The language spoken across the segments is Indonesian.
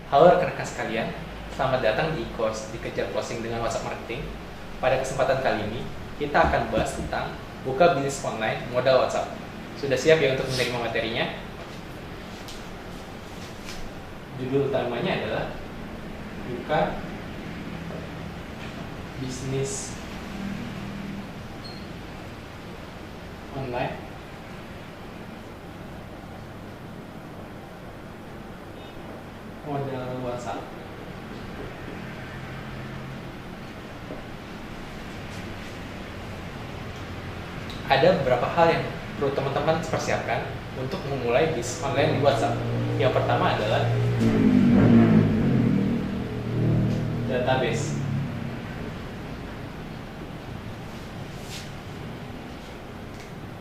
Halo rekan-rekan sekalian, selamat datang di course Dikejar Closing dengan WhatsApp Marketing. Pada kesempatan kali ini, kita akan bahas tentang buka bisnis online modal WhatsApp. Sudah siap ya untuk menerima materinya? Judul utamanya adalah buka bisnis online modal WhatsApp. Ada beberapa hal yang perlu teman-teman persiapkan untuk memulai bisnis online di WhatsApp. Yang pertama adalah database.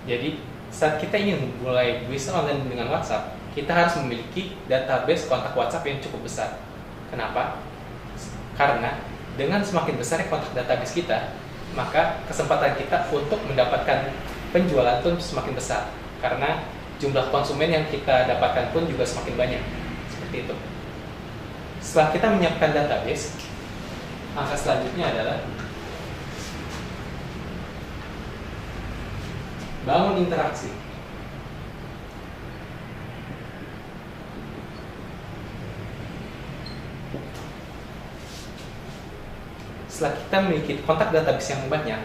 Jadi, saat kita ingin memulai bisnis online dengan WhatsApp, kita harus memiliki database kontak WhatsApp yang cukup besar. Kenapa? Karena dengan semakin besar kontak database kita, maka kesempatan kita untuk mendapatkan penjualan pun semakin besar. Karena jumlah konsumen yang kita dapatkan pun juga semakin banyak. Seperti itu. Setelah kita menyiapkan database, langkah selanjutnya adalah bangun interaksi. Setelah kita memiliki kontak database yang banyak,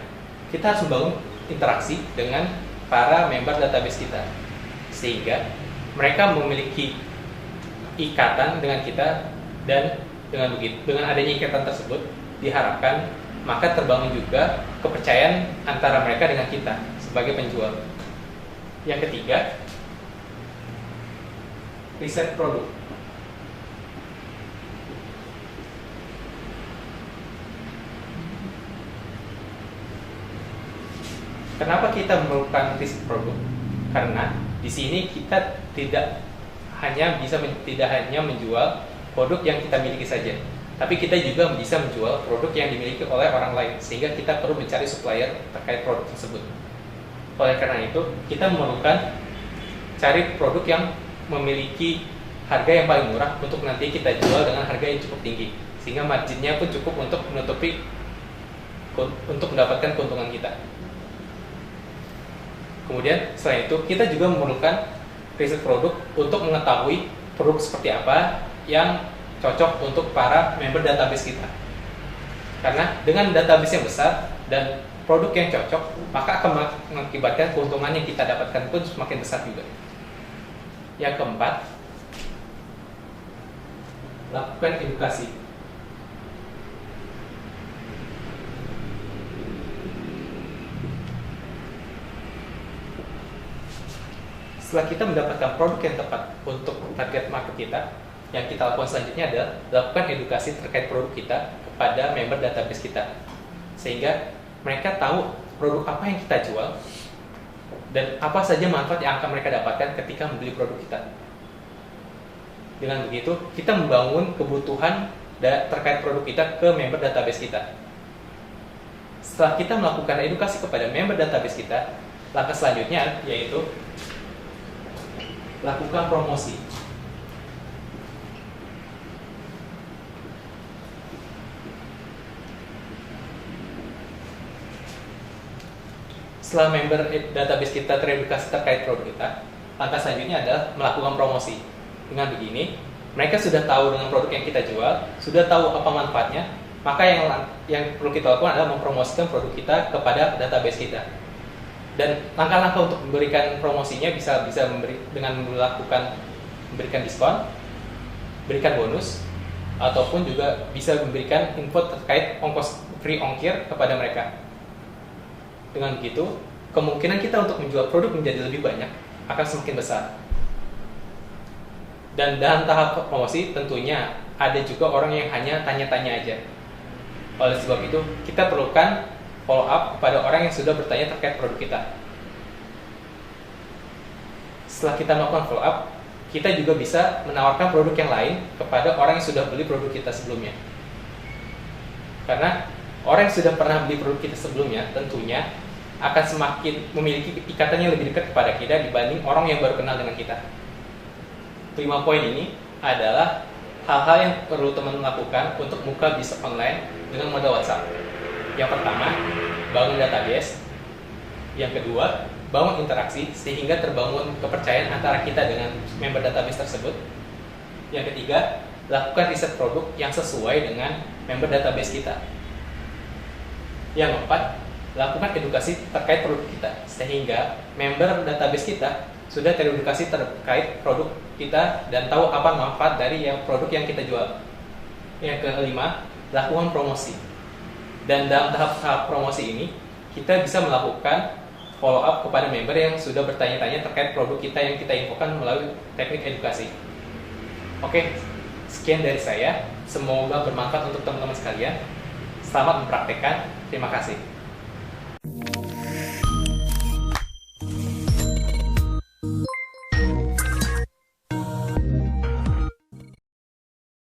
kita harus membangun interaksi dengan para member database kita, sehingga mereka memiliki ikatan dengan kita, dan dengan adanya ikatan tersebut diharapkan maka terbangun juga kepercayaan antara mereka dengan kita sebagai penjual. Yang ketiga, riset produk. Kenapa kita memerlukan riset produk? Karena di sini kita tidak hanya menjual produk yang kita miliki saja, tapi kita juga bisa menjual produk yang dimiliki oleh orang lain, sehingga kita perlu mencari supplier terkait produk tersebut. Oleh karena itu, kita memerlukan cari produk yang memiliki harga yang paling murah untuk nanti kita jual dengan harga yang cukup tinggi, sehingga marginnya pun cukup untuk mendapatkan keuntungan kita. Kemudian selain itu, kita juga memerlukan riset produk untuk mengetahui produk seperti apa yang cocok untuk para member database kita. Karena dengan database yang besar dan produk yang cocok, maka akan mengakibatkan keuntungan yang kita dapatkan pun semakin besar juga. Yang keempat, lakukan edukasi. Setelah kita mendapatkan produk yang tepat untuk target market kita, yang kita lakukan selanjutnya adalah lakukan edukasi terkait produk kita kepada member database kita, sehingga mereka tahu produk apa yang kita jual dan apa saja manfaat yang akan mereka dapatkan ketika membeli produk kita. Dengan begitu, kita membangun kebutuhan terkait produk kita ke member database kita. Setelah kita melakukan edukasi kepada member database kita, langkah selanjutnya yaitu lakukan promosi. Setelah member database kita teredukasi terkait produk kita, langkah selanjutnya adalah melakukan promosi. Dengan begini, mereka sudah tahu dengan produk yang kita jual, sudah tahu apa manfaatnya, maka yang perlu kita lakukan adalah mempromosikan produk kita kepada database kita. Dan langkah-langkah untuk memberikan promosinya bisa dengan memberikan diskon, berikan bonus, ataupun juga bisa memberikan info terkait ongkos free ongkir kepada mereka. Dengan begitu, kemungkinan kita untuk menjual produk menjadi lebih banyak akan semakin besar. Dan dalam tahap promosi tentunya ada juga orang yang hanya tanya-tanya aja. Oleh sebab itu, kita perlukan follow up kepada orang yang sudah bertanya terkait produk kita. Setelah kita melakukan follow up, kita juga bisa menawarkan produk yang lain kepada orang yang sudah beli produk kita sebelumnya. Karena orang yang sudah pernah beli produk kita sebelumnya tentunya akan semakin memiliki ikatan yang lebih dekat kepada kita dibanding orang yang baru kenal dengan kita. 5 poin ini adalah hal-hal yang perlu teman lakukan untuk buka bisnis online dengan modal WhatsApp. Yang pertama, bangun database. Yang kedua, bangun interaksi sehingga terbangun kepercayaan antara kita dengan member database tersebut. Yang ketiga, lakukan riset produk yang sesuai dengan member database kita. Yang keempat, lakukan edukasi terkait produk kita sehingga member database kita sudah teredukasi terkait produk kita dan tahu apa manfaat dari produk yang kita jual. Yang kelima, lakukan promosi. Dan dalam tahap promosi ini, kita bisa melakukan follow up kepada member yang sudah bertanya-tanya terkait produk kita yang kita infokan melalui teknik edukasi. Oke, sekian dari saya. Semoga bermanfaat untuk teman-teman sekalian. Selamat mempraktekkan. Terima kasih.